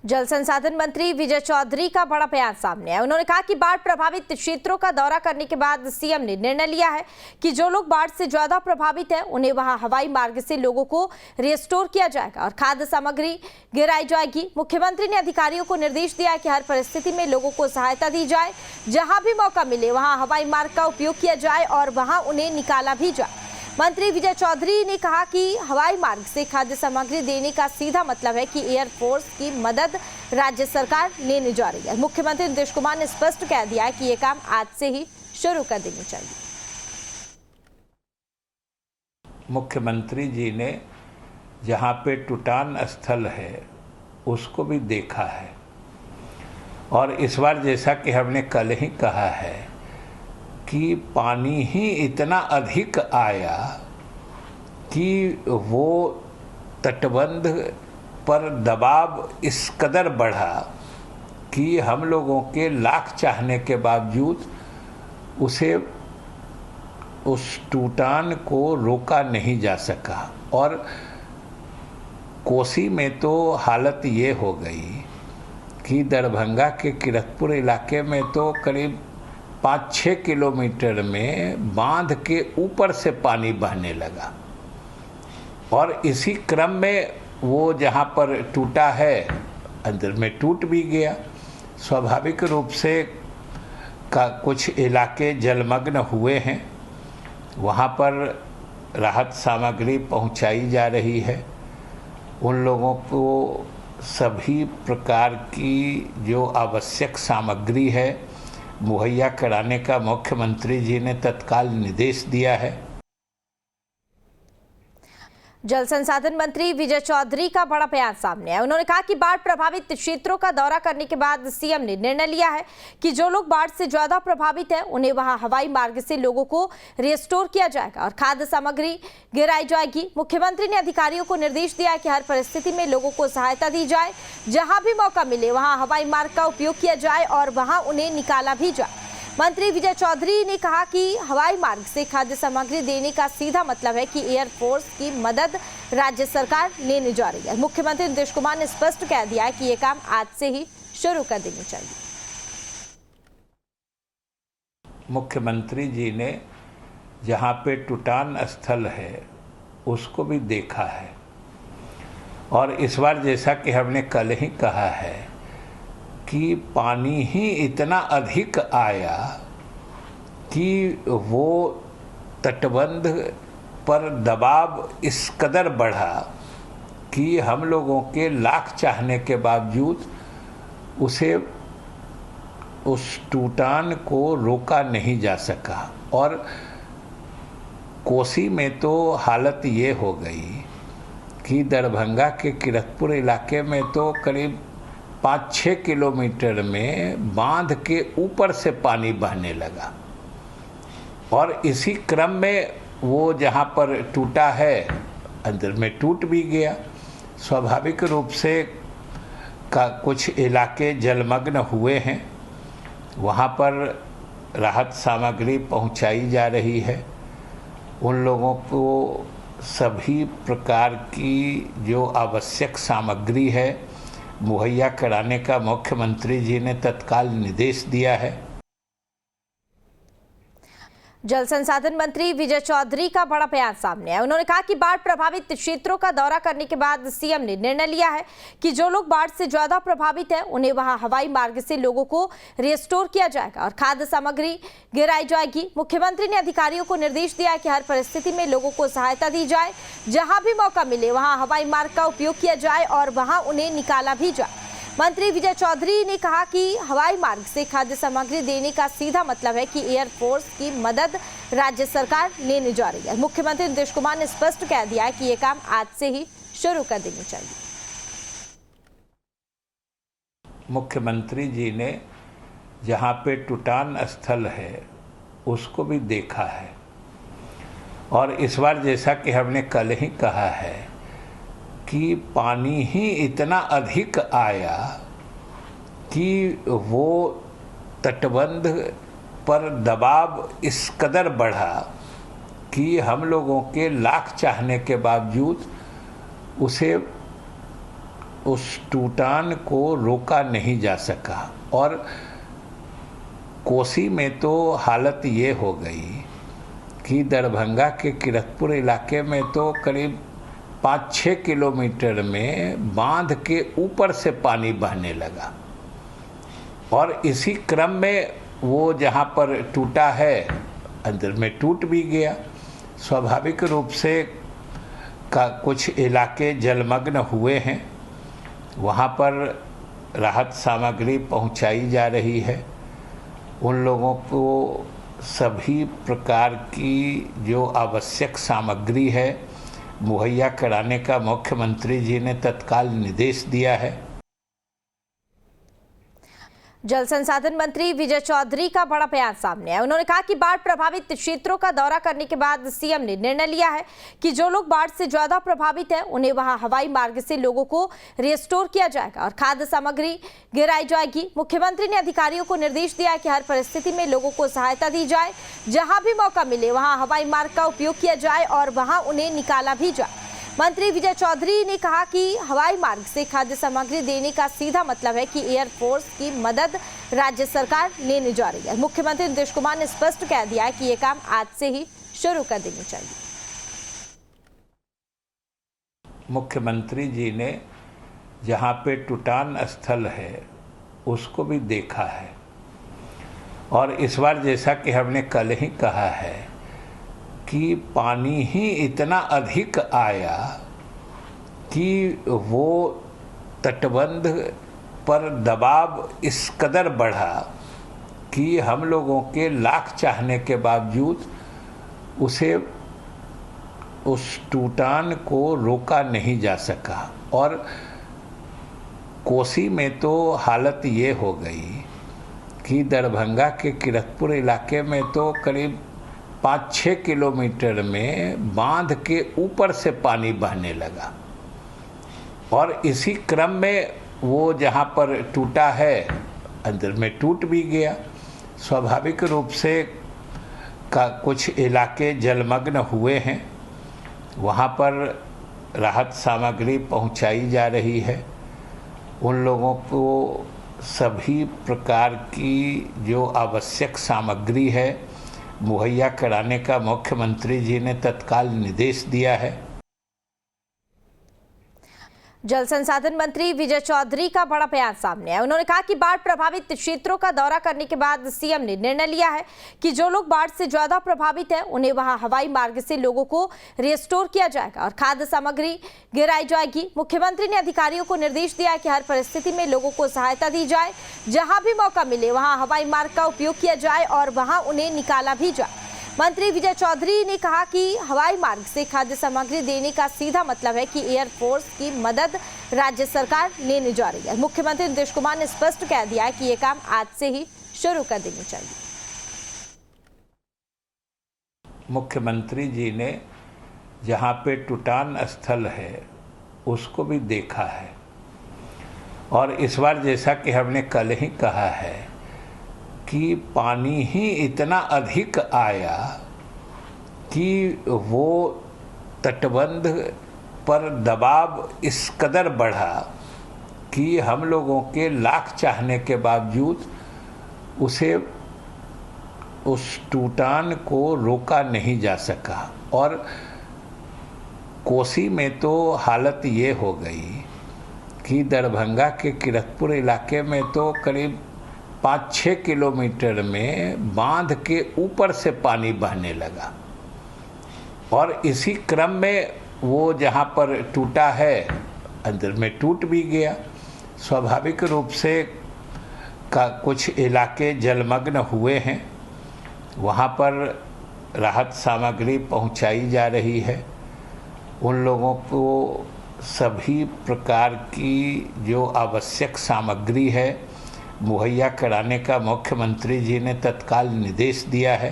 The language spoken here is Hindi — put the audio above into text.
जल संसाधन मंत्री विजय चौधरी का बड़ा बयान सामने आया। उन्होंने कहा कि बाढ़ प्रभावित क्षेत्रों का दौरा करने के बाद सीएम ने निर्णय लिया है कि जो लोग बाढ़ से ज्यादा प्रभावित हैं उन्हें वहां हवाई मार्ग से लोगों को रिस्टोर किया जाएगा और खाद्य सामग्री गिराई जाएगी। मुख्यमंत्री ने अधिकारियों को निर्देश दिया है कि हर परिस्थिति में लोगों को सहायता दी जाए, जहां भी मौका मिले वहां हवाई मार्ग का उपयोग किया जाए और वहां उन्हें निकाला भी जाए। मंत्री विजय चौधरी ने कहा कि हवाई मार्ग से खाद्य सामग्री देने का सीधा मतलब है कि एयरफोर्स की मदद राज्य सरकार लेने जा रही है। मुख्यमंत्री नीतीश कुमार ने स्पष्ट कह दिया है कि ये काम आज से ही शुरू कर देनी चाहिए। मुख्यमंत्री जी ने जहाँ पे टूटान स्थल है उसको भी देखा है और इस बार जैसा कि हमने कल ही कहा है कि पानी ही इतना अधिक आया कि वो तटबंध पर दबाव इस कदर बढ़ा कि हम लोगों के लाख चाहने के बावजूद उस टूटान को रोका नहीं जा सका। और कोसी में तो हालत ये हो गई कि दरभंगा के किरतपुर इलाके में तो करीब 5-6 किलोमीटर में बांध के ऊपर से पानी बहने लगा और इसी क्रम में वो जहाँ पर टूटा है अंदर में टूट भी गया। स्वाभाविक रूप से कुछ इलाके जलमग्न हुए हैं, वहाँ पर राहत सामग्री पहुँचाई जा रही है। उन लोगों को सभी प्रकार की जो आवश्यक सामग्री है मुहैया कराने का मुख्यमंत्री जी ने तत्काल निर्देश दिया है। जल संसाधन मंत्री विजय चौधरी का बड़ा बयान सामने आया। उन्होंने कहा कि बाढ़ प्रभावित क्षेत्रों का दौरा करने के बाद सीएम ने निर्णय लिया है कि जो लोग बाढ़ से ज्यादा प्रभावित हैं उन्हें वहां हवाई मार्ग से लोगों को रिस्टोर किया जाएगा और खाद्य सामग्री गिराई जाएगी। मुख्यमंत्री ने अधिकारियों को निर्देश दिया है कि हर परिस्थिति में लोगों को सहायता दी जाए, जहां भी मौका मिले वहां हवाई मार्ग का उपयोग किया जाए और वहां उन्हें निकाला भी जाए। मंत्री विजय चौधरी ने कहा कि हवाई मार्ग से खाद्य सामग्री देने का सीधा मतलब है कि एयरफोर्स की मदद राज्य सरकार लेने जा रही है। मुख्यमंत्री नीतीश कुमार ने स्पष्ट कह दिया है कि ये काम आज से ही शुरू कर देनी चाहिए। मुख्यमंत्री जी ने जहाँ पे टूटान स्थल है उसको भी देखा है और इस बार जैसा कि हमने कल ही कहा है कि पानी ही इतना अधिक आया कि वो तटबंध पर दबाव इस कदर बढ़ा कि हम लोगों के लाख चाहने के बावजूद उस टूटान को रोका नहीं जा सका। और कोसी में तो हालत ये हो गई कि दरभंगा के किरतपुर इलाके में तो करीब 5-6 किलोमीटर में बांध के ऊपर से पानी बहने लगा और इसी क्रम में वो जहाँ पर टूटा है अंदर में टूट भी गया। स्वाभाविक रूप से कुछ इलाके जलमग्न हुए हैं, वहाँ पर राहत सामग्री पहुँचाई जा रही है। उन लोगों को सभी प्रकार की जो आवश्यक सामग्री है मुहैया कराने का मुख्यमंत्री जी ने तत्काल निर्देश दिया है। जल संसाधन मंत्री विजय चौधरी का बड़ा बयान सामने आया। उन्होंने कहा कि बाढ़ प्रभावित क्षेत्रों का दौरा करने के बाद सीएम ने निर्णय लिया है कि जो लोग बाढ़ से ज्यादा प्रभावित हैं उन्हें वहां हवाई मार्ग से लोगों को रिस्टोर किया जाएगा और खाद्य सामग्री गिराई जाएगी। मुख्यमंत्री ने अधिकारियों को निर्देश दिया है कि हर परिस्थिति में लोगों को सहायता दी जाए, जहां भी मौका मिले वहां हवाई मार्ग का उपयोग किया जाए और वहां उन्हें निकाला भी जाए। मंत्री विजय चौधरी ने कहा कि हवाई मार्ग से खाद्य सामग्री देने का सीधा मतलब है कि एयरफोर्स की मदद राज्य सरकार लेने जा रही है। मुख्यमंत्री नीतीश कुमार ने स्पष्ट कह दिया है कि ये काम आज से ही शुरू कर देनी चाहिए। मुख्यमंत्री जी ने जहाँ पे टूटान स्थल है उसको भी देखा है और इस बार जैसा कि हमने कल ही कहा है कि पानी ही इतना अधिक आया कि वो तटबंध पर दबाव इस कदर बढ़ा कि हम लोगों के लाख चाहने के बावजूद उस टूटान को रोका नहीं जा सका और कोसी में तो हालत ये हो गई कि दरभंगा के किरतपुर इलाके में तो करीब 5-6 किलोमीटर में बांध के ऊपर से पानी बहने लगा और इसी क्रम में वो जहाँ पर टूटा है अंदर में टूट भी गया। स्वाभाविक रूप से कुछ इलाके जलमग्न हुए हैं, वहाँ पर राहत सामग्री पहुँचाई जा रही है। उन लोगों को सभी प्रकार की जो आवश्यक सामग्री है मुहैया कराने का मुख्यमंत्री जी ने तत्काल निर्देश दिया है। जल संसाधन मंत्री विजय चौधरी का बड़ा बयान सामने आया। उन्होंने कहा कि बाढ़ प्रभावित क्षेत्रों का दौरा करने के बाद सीएम ने निर्णय लिया है कि जो लोग बाढ़ से ज्यादा प्रभावित हैं उन्हें वहां हवाई मार्ग से लोगों को रिस्टोर किया जाएगा और खाद्य सामग्री गिराई जाएगी। मुख्यमंत्री ने अधिकारियों को निर्देश दिया है कि हर परिस्थिति में लोगों को सहायता दी जाए, जहां भी मौका मिले वहां हवाई मार्ग का उपयोग किया जाए और वहां उन्हें निकाला भी जाए। मंत्री विजय चौधरी ने कहा कि हवाई मार्ग से खाद्य सामग्री देने का सीधा मतलब है कि एयरफोर्स की मदद राज्य सरकार लेने जा रही है। मुख्यमंत्री नीतीश कुमार ने स्पष्ट कह दिया है कि ये काम आज से ही शुरू कर देनी चाहिए। मुख्यमंत्री जी ने जहाँ पे टूटान स्थल है उसको भी देखा है और इस बार जैसा कि हमने कल ही कहा है कि पानी ही इतना अधिक आया कि वो तटबंध पर दबाव इस कदर बढ़ा कि हम लोगों के लाख चाहने के बावजूद उस टूटान को रोका नहीं जा सका और कोसी में तो हालत ये हो गई कि दरभंगा के किरतपुर इलाके में तो करीब 5-6 किलोमीटर में बांध के ऊपर से पानी बहने लगा और इसी क्रम में वो जहाँ पर टूटा है अंदर में टूट भी गया। स्वाभाविक रूप से कुछ इलाके जलमग्न हुए हैं, वहाँ पर राहत सामग्री पहुँचाई जा रही है। उन लोगों को सभी प्रकार की जो आवश्यक सामग्री है मुहैया कराने का मुख्यमंत्री जी ने तत्काल निर्देश दिया है। जल संसाधन मंत्री विजय चौधरी का बड़ा बयान सामने आया। उन्होंने कहा कि बाढ़ प्रभावित क्षेत्रों का दौरा करने के बाद सीएम ने निर्णय लिया है कि जो लोग बाढ़ से ज्यादा प्रभावित हैं उन्हें वहां हवाई मार्ग से लोगों को रिस्टोर किया जाएगा और खाद्य सामग्री गिराई जाएगी। मुख्यमंत्री ने अधिकारियों को निर्देश दिया है कि हर परिस्थिति में लोगों को सहायता दी जाए, जहां भी मौका मिले वहां हवाई मार्ग का उपयोग किया जाए और वहां उन्हें निकाला भी जाए। मंत्री विजय चौधरी ने कहा कि हवाई मार्ग से खाद्य सामग्री देने का सीधा मतलब है कि एयरफोर्स की मदद राज्य सरकार लेने जा रही है। मुख्यमंत्री नीतीश कुमार ने स्पष्ट कह दिया है कि ये काम आज से ही शुरू कर देनी चाहिए। मुख्यमंत्री जी ने जहाँ पे टूटान स्थल है उसको भी देखा है और इस बार जैसा कि हमने कल ही कहा है कि पानी ही इतना अधिक आया कि वो तटबंध पर दबाव इस कदर बढ़ा कि हम लोगों के लाख चाहने के बावजूद उस टूटान को रोका नहीं जा सका और कोसी में तो हालत ये हो गई कि दरभंगा के किरतपुर इलाके में तो करीब 5-6 किलोमीटर में बांध के ऊपर से पानी बहने लगा और इसी क्रम में वो जहाँ पर टूटा है अंदर में टूट भी गया। स्वाभाविक रूप से कुछ इलाके जलमग्न हुए हैं, वहाँ पर राहत सामग्री पहुँचाई जा रही है। उन लोगों को सभी प्रकार की जो आवश्यक सामग्री है मुहैया कराने का मुख्यमंत्री जी ने तत्काल निर्देश दिया है।